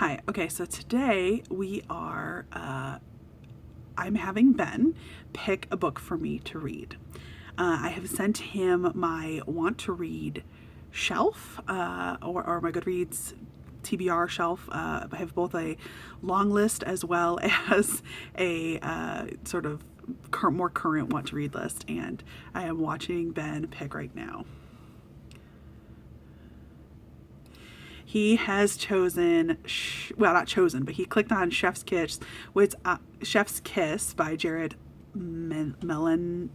Hi. Okay, so today I'm having Ben pick a book for me to read. I have sent him my want to read shelf or my Goodreads TBR shelf. I have both a long list as well as a sort of more current want to read list, and I am watching Ben pick right now. He has chosen, well, not chosen, but he clicked on Chef's Kiss, Chef's Kiss by Jarrett Melendez.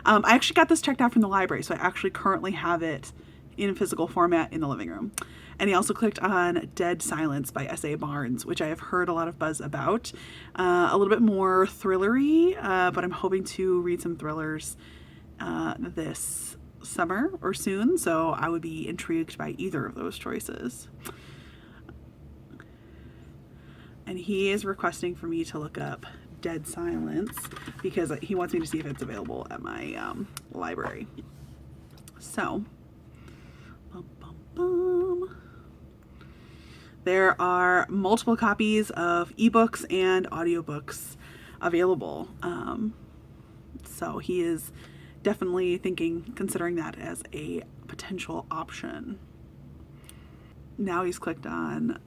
I actually got this checked out from the library, so I actually currently have it in physical format in the living room. And he also clicked on Dead Silence by S.A. Barnes, which I have heard a lot of buzz about. A little bit more thrillery, but I'm hoping to read some thrillers this summer or soon, so I would be intrigued by either of those choices. And he is requesting for me to look up Dead Silence because he wants me to see if it's available at my library. So, there are multiple copies of ebooks and audiobooks available. So he is definitely considering that as a potential option. Now he's clicked on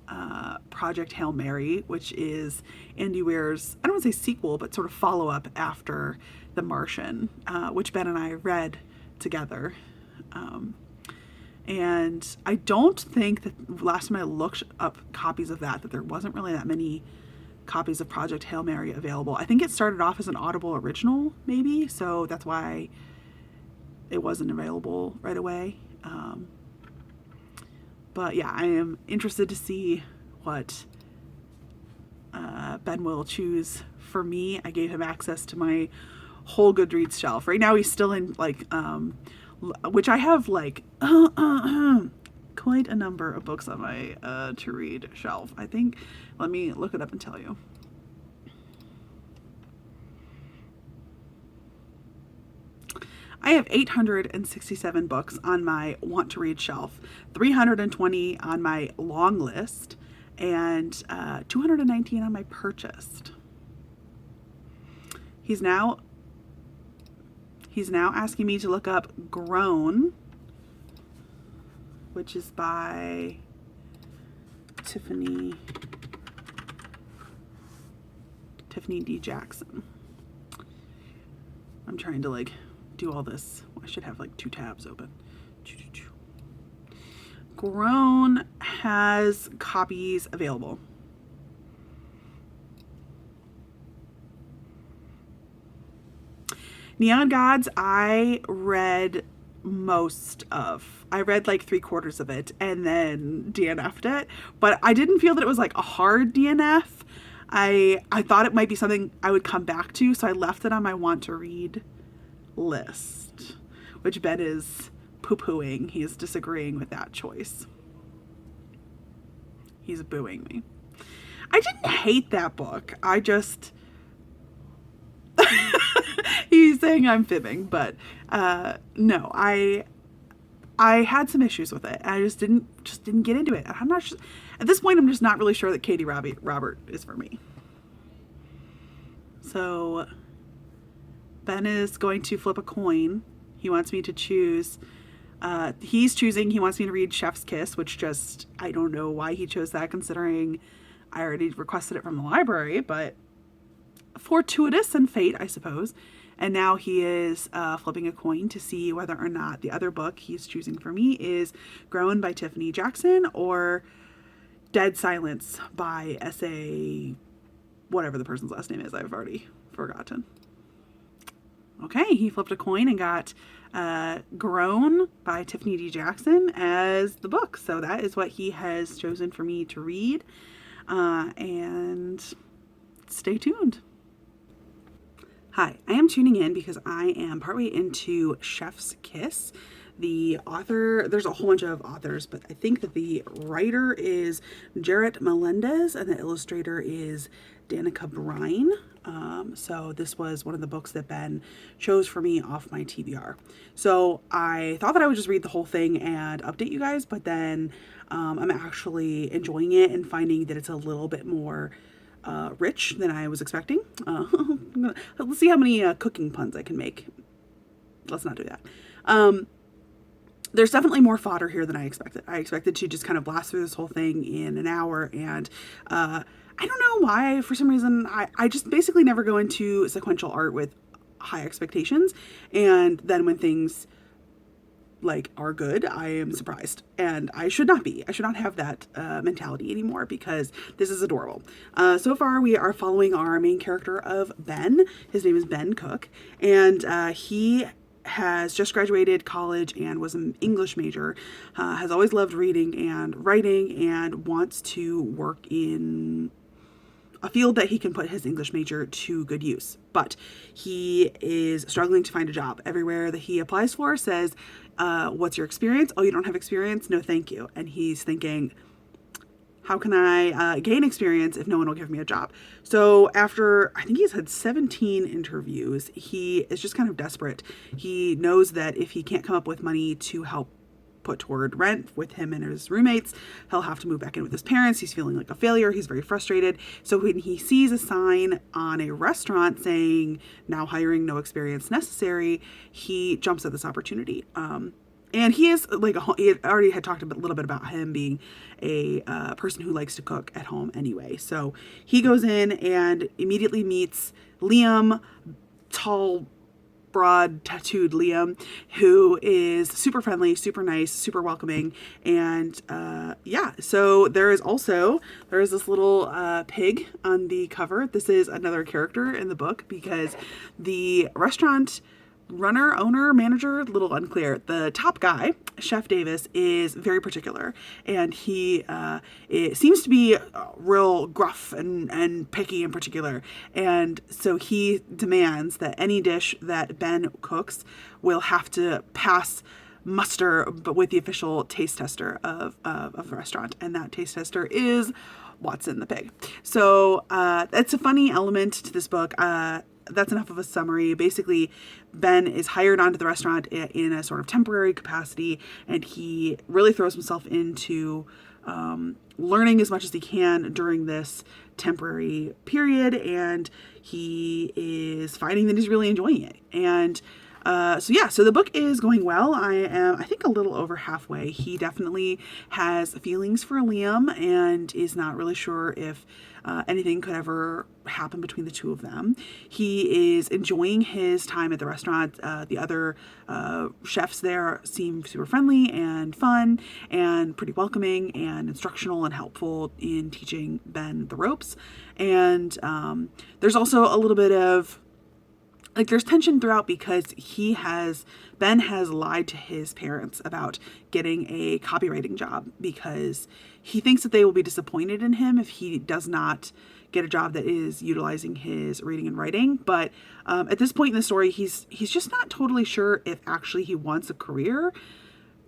Project Hail Mary, which is Andy Weir's, I don't want to say sequel, but sort of follow-up after The Martian, which Ben and I read together. And I don't think that last time I looked up copies of that there wasn't really that many copies of Project Hail Mary available. I think it started off as an Audible original, maybe, so that's why it wasn't available right away. But yeah, I am interested to see what Ben will choose for me. I gave him access to my whole Goodreads shelf. Right now he's still in which I have quite a number of books on my to read shelf. I think, let me look it up and tell you. I have 867 books on my want to read shelf, 320 on my long list, and 219 on my purchased. He's now asking me to look up Grown, which is by Tiffany D. Jackson. I'm trying to do all this. I should have 2 tabs open. Grown has copies available. Neon Gods, I read most of. I read 3/4 of it and then DNF'd it, but I didn't feel that it was a hard DNF. I thought it might be something I would come back to, so I left it on my want to read list, which Ben is poo-pooing. He is disagreeing with that choice. He's booing me. I didn't hate that book. I just he's saying I'm fibbing, but no, I had some issues with it. I just didn't get into it. I'm not sure, at this point I'm just not really sure that Katie Robert is for me. So Ben is going to flip a coin. He wants me to choose. He wants me to read Chef's Kiss, which I don't know why he chose that, considering I already requested it from the library, but fortuitous and fate, I suppose. And now he is flipping a coin to see whether or not the other book he's choosing for me is Grown by Tiffany Jackson or Dead Silence by S.A. whatever the person's last name is. I've already forgotten. Okay, he flipped a coin and got Grown by Tiffany D. Jackson as the book. So that is what he has chosen for me to read. And stay tuned. Hi, I am tuning in because I am partway into Chef's Kiss. The author, there's a whole bunch of authors, but I think that the writer is Jarrett Melendez and the illustrator is Danica Brine. So this was one of the books that Ben chose for me off my TBR. So I thought that I would just read the whole thing and update you guys, but then I'm actually enjoying it and finding that it's a little bit more rich than I was expecting. Let's see how many cooking puns I can make. Let's not do that. There's definitely more fodder here than I expected. I expected to just kind of blast through this whole thing in an hour, and I don't know why, for some reason, I just basically never go into sequential art with high expectations, and then when things like are good, I am surprised, and I should not be. I should not have that mentality anymore, because this is adorable. So far, we are following our main character of Ben. His name is Ben Cook, and he has just graduated college and was an English major, has always loved reading and writing, and wants to work in a field that he can put his English major to good use. But he is struggling to find a job. Everywhere that he applies for says, what's your experience? Oh, you don't have experience? No, thank you. And he's thinking, how can I gain experience if no one will give me a job? So after, I think he's had 17 interviews, he is just kind of desperate. He knows that if he can't come up with money to help put toward rent with him and his roommates, he'll have to move back in with his parents. He's feeling like a failure. He's very frustrated. So when he sees a sign on a restaurant saying, now hiring, no experience necessary, he jumps at this opportunity. And he is like, he already had talked a little bit about him being a person who likes to cook at home anyway. So he goes in and immediately meets Liam, tall, broad, tattooed Liam, who is super friendly, super nice, super welcoming. And yeah, so there is this little pig on the cover. This is another character in the book, because the restaurant owner, manager, a little unclear. The top guy, Chef Davis, is very particular, and he it seems to be real gruff and picky in particular. And so he demands that any dish that Ben cooks will have to pass muster, but with the official taste tester of the restaurant, and that taste tester is Watson the pig. So that's a funny element to this book. That's enough of a summary. Basically, Ben is hired onto the restaurant in a sort of temporary capacity, and he really throws himself into learning as much as he can during this temporary period, and he is finding that he's really enjoying it. And so the book is going well. I think, a little over halfway. He definitely has feelings for Liam and is not really sure if anything could ever happen between the two of them. He is enjoying his time at the restaurant. The other chefs there seem super friendly and fun and pretty welcoming and instructional and helpful in teaching Ben the ropes. And there's also a little bit of, like, there's tension throughout, because Ben has lied to his parents about getting a copywriting job, because he thinks that they will be disappointed in him if he does not get a job that is utilizing his reading and writing. But at this point in the story, he's just not totally sure if actually he wants a career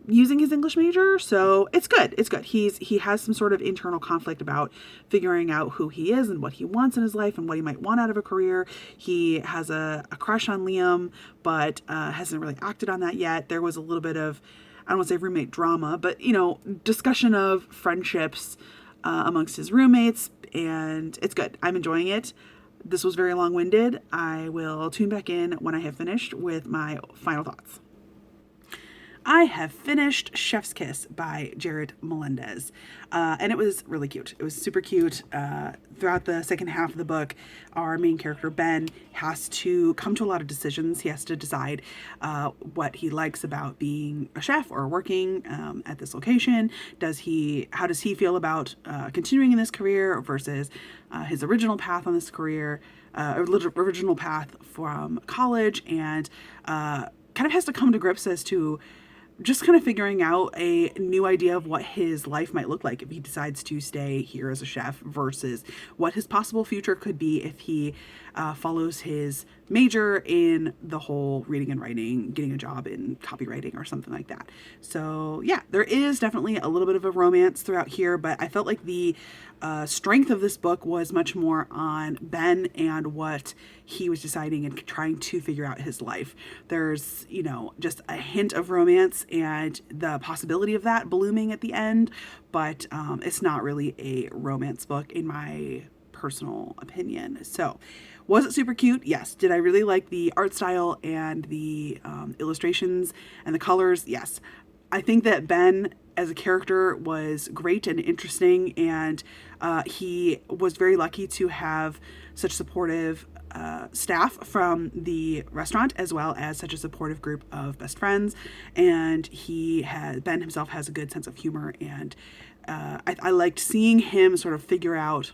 using his English major. So it's good. He has some sort of internal conflict about figuring out who he is and what he wants in his life and what he might want out of a career. He has a crush on Liam, but hasn't really acted on that yet. There was a little bit of, I don't want to say roommate drama, but, discussion of friendships amongst his roommates, and it's good. I'm enjoying it. This was very long-winded. I will tune back in when I have finished with my final thoughts. I have finished Chef's Kiss by Jarrett Melendez, and it was really cute. It was super cute. Throughout the second half of the book, our main character, Ben, has to come to a lot of decisions. He has to decide what he likes about being a chef or working at this location. How does he feel about continuing in this career versus his original path on this career, original path from college, and kind of has to come to grips as to just kind of figuring out a new idea of what his life might look like if he decides to stay here as a chef versus what his possible future could be if he follows his major in the whole reading and writing, getting a job in copywriting or something like that. So, yeah, there is definitely a little bit of a romance throughout here, but I felt like the strength of this book was much more on Ben and what he was deciding and trying to figure out his life. There's, just a hint of romance and the possibility of that blooming at the end, but it's not really a romance book in my personal opinion. So, was it super cute? Yes. Did I really like the art style and the illustrations and the colors? Yes. I think that Ben as a character was great and interesting, and he was very lucky to have such supportive staff from the restaurant, as well as such a supportive group of best friends. And Ben himself has a good sense of humor, and I liked seeing him sort of figure out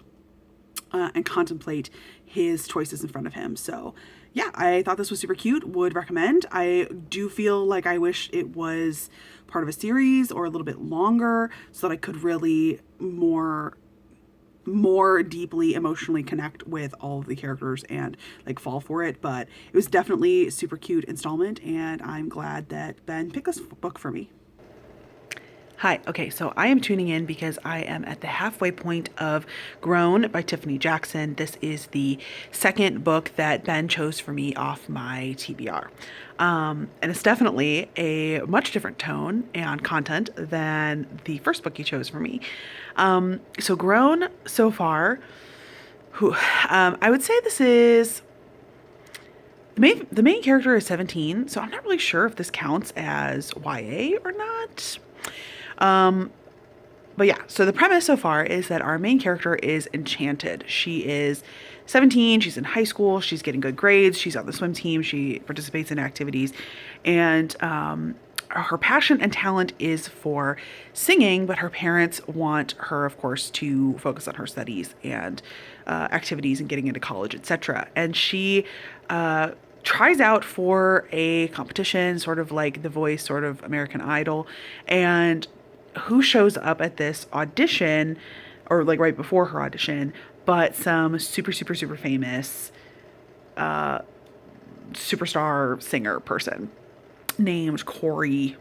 and contemplate his choices in front of him. So yeah, I thought this was super cute. Would recommend. I do feel like I wish it was part of a series or a little bit longer so that I could really more deeply emotionally connect with all of the characters and like fall for it. But it was definitely a super cute installment, and I'm glad that Ben picked this book for me. Hi, okay, so I am tuning in because I am at the halfway point of Grown by Tiffany Jackson. This is the second book that Ben chose for me off my TBR. And it's definitely a much different tone and content than the first book he chose for me. So Grown so far, I would say this is the main character is 17, so I'm not really sure if this counts as YA or not. But yeah, so the premise so far is that our main character is enchanted. She is 17, she's in high school, she's getting good grades, she's on the swim team, she participates in activities, and her passion and talent is for singing, but her parents want her, of course, to focus on her studies and activities and getting into college, etc. And she tries out for a competition, sort of like The Voice, sort of American Idol, and who shows up at this audition, or like right before her audition, but some super, super, super famous superstar singer person named Corey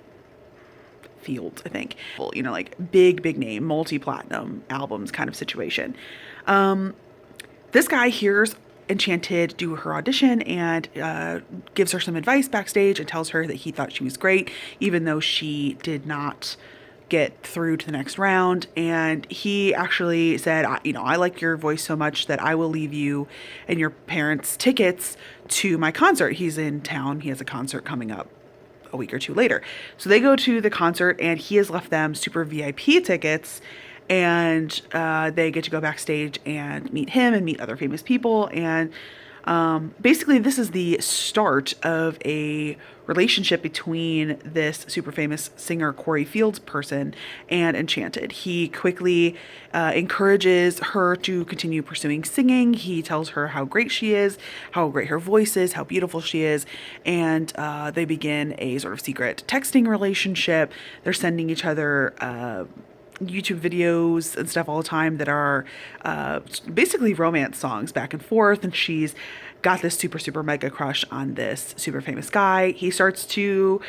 Fields, I think. Like big name, multi-platinum albums kind of situation. This guy hears Enchanted do her audition and gives her some advice backstage and tells her that he thought she was great, even though she did not get through to the next round. And he actually said, I like your voice so much that I will leave you and your parents tickets to my concert. He's in town. He has a concert coming up a week or two later. So they go to the concert, and he has left them super VIP tickets, and they get to go backstage and meet him and meet other famous people. And basically, this is the start of a relationship between this super famous singer, Corey Fields person, and Enchanted. He quickly encourages her to continue pursuing singing. He tells her how great she is, how great her voice is, how beautiful she is, and they begin a sort of secret texting relationship. They're sending each other YouTube videos and stuff all the time that are basically romance songs back and forth, and she's got this super, super mega crush on this super famous guy. He offers to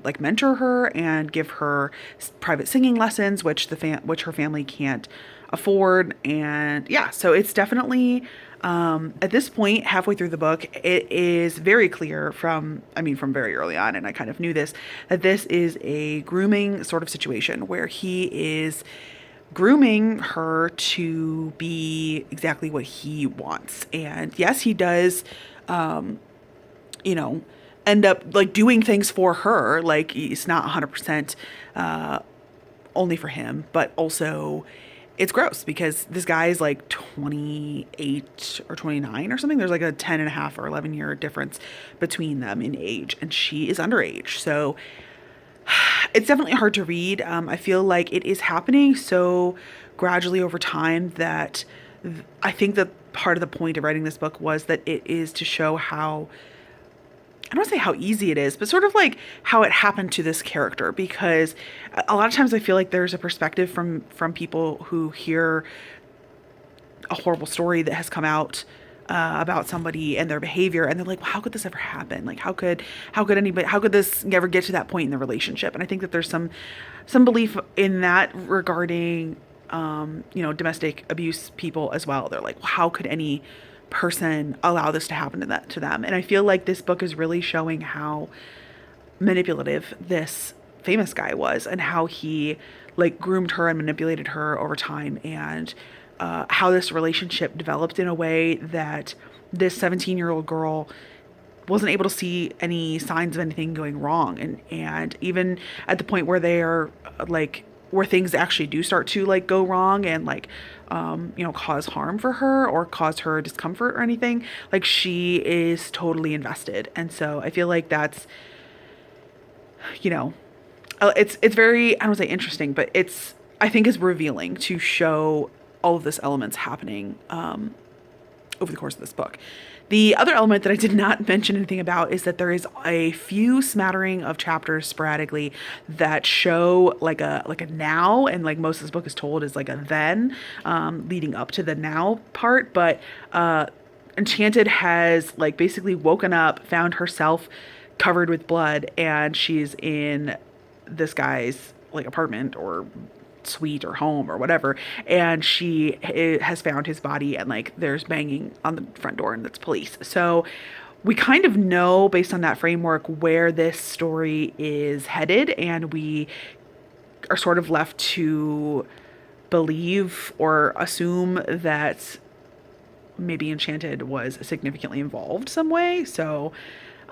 like mentor her and give her private singing lessons, which her family can't afford. And yeah, so it's definitely at this point, halfway through the book, it is very clear from very early on, and I kind of knew this, that this is a grooming sort of situation where he is grooming her to be exactly what he wants. And yes, he does, end up like doing things for her. Like, it's not 100% only for him, but also it's gross because this guy is like 28 or 29 or something. There's like a 10 and a half or 11 year difference between them in age, and she is underage. So it's definitely hard to read. I feel like it is happening so gradually over time that I think that part of the point of writing this book was that it is to show how I don't say how easy it is, but sort of like how it happened to this character, because a lot of times I feel like there's a perspective from people who hear a horrible story that has come out about somebody and their behavior, and they're like, well, how could this ever happen? Like, how could this ever get to that point in the relationship? And I think that there's some belief in that regarding domestic abuse people as well. They're like, well, how could any person allow this to happen to them? And I feel like this book is really showing how manipulative this famous guy was, and how he like groomed her and manipulated her over time, and how this relationship developed in a way that this 17-year-old girl wasn't able to see any signs of anything going wrong. And even at the point where they are like, where things actually do start to like go wrong and like, cause harm for her or cause her discomfort or anything, like she is totally invested. And so I feel like that's, it's very, I don't say interesting, but I think is revealing to show all of this elements happening over the course of this book. The other element that I did not mention anything about is that there is a few smattering of chapters sporadically that show like a now, and like most of this book is told is like a then, leading up to the now part. But Enchanted has like basically woken up, found herself covered with blood, and she's in this guy's like apartment or suite or home or whatever, and she has found his body, and like there's banging on the front door, and it's police. So we kind of know based on that framework where this story is headed, and we are sort of left to believe or assume that maybe Enchanted was significantly involved some way. So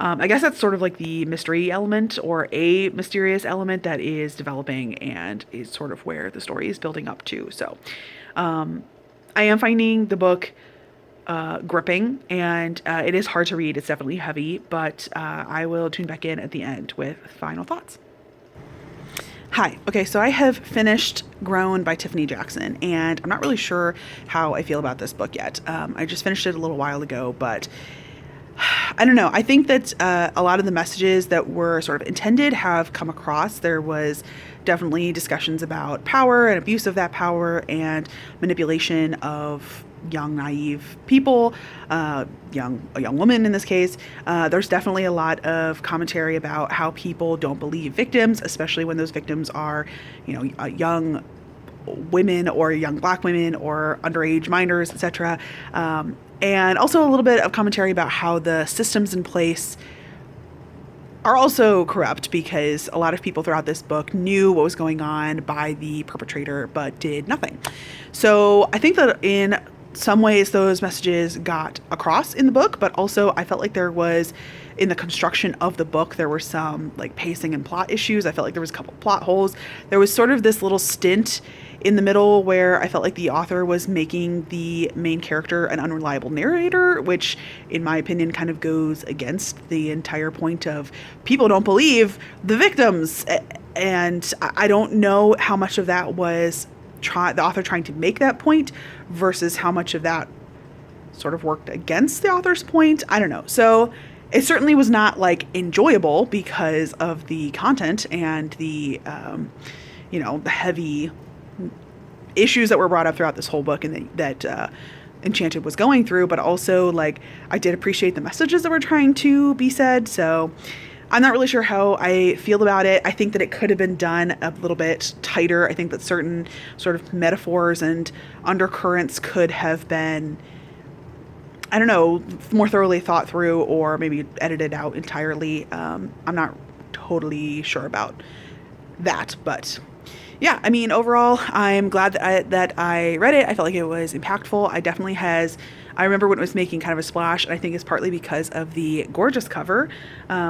I guess that's sort of like the mystery element, or a mysterious element that is developing and is sort of where the story is building up to. So I am finding the book gripping, and it is hard to read. It's definitely heavy, but I will tune back in at the end with final thoughts. Hi. Okay, so I have finished Grown by Tiffany Jackson, and I'm not really sure how I feel about this book yet. I just finished it a little while ago, but I don't know. I think that a lot of the messages that were sort of intended have come across. There was definitely discussions about power and abuse of that power and manipulation of young, naive people, a young woman in this case. There's definitely a lot of commentary about how people don't believe victims, especially when those victims are, young women or young Black women or underage minors, etc. And also a little bit of commentary about how the systems in place are also corrupt, because a lot of people throughout this book knew what was going on by the perpetrator but did nothing. So I think that in some ways those messages got across in the book, but also I felt like there was, in the construction of the book, there were some like pacing and plot issues. I felt like there was a couple plot holes. There was sort of this little stint in the middle where I felt like the author was making the main character an unreliable narrator, which in my opinion kind of goes against the entire point of people don't believe the victims. And I don't know how much of that was the author trying to make that point versus how much of that sort of worked against the author's point. I don't know. So it certainly was not like enjoyable because of the content and the, the heavy issues that were brought up throughout this whole book and that Enchanted was going through, but also like I did appreciate the messages that were trying to be said. So I'm not really sure how I feel about it. I think that it could have been done a little bit tighter. I think that certain sort of metaphors and undercurrents could have been, I don't know, more thoroughly thought through, or maybe edited out entirely. I'm not totally sure about that, but yeah, I mean, overall, I'm glad that I read it. I felt like it was impactful. I remember when it was making kind of a splash, and I think it's partly because of the gorgeous cover,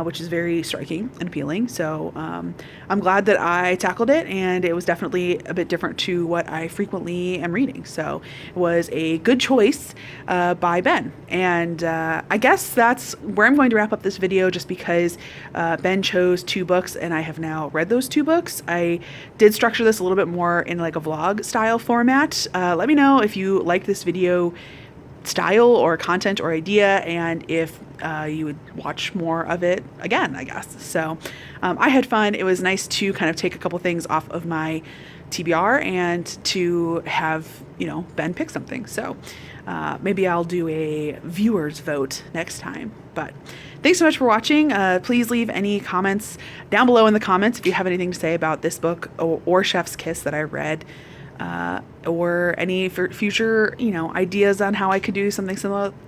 which is very striking and appealing. So I'm glad that I tackled it, and it was definitely a bit different to what I frequently am reading. So it was a good choice by Ben. And I guess that's where I'm going to wrap up this video, just because Ben chose 2 books, and I have now read those 2 books. I did structure this a little bit more in like a vlog style format. Let me know if you like this video style or content or idea, and if you would watch more of it again, I guess. So I had fun. It was nice to kind of take a couple things off of my TBR and to have, Ben pick something. So maybe I'll do a viewers vote next time. But thanks so much for watching. Please leave any comments down below in the comments if you have anything to say about this book or Chef's Kiss that I read, or any future, ideas on how I could do something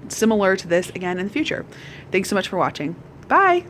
similar to this again in the future. Thanks so much for watching. Bye.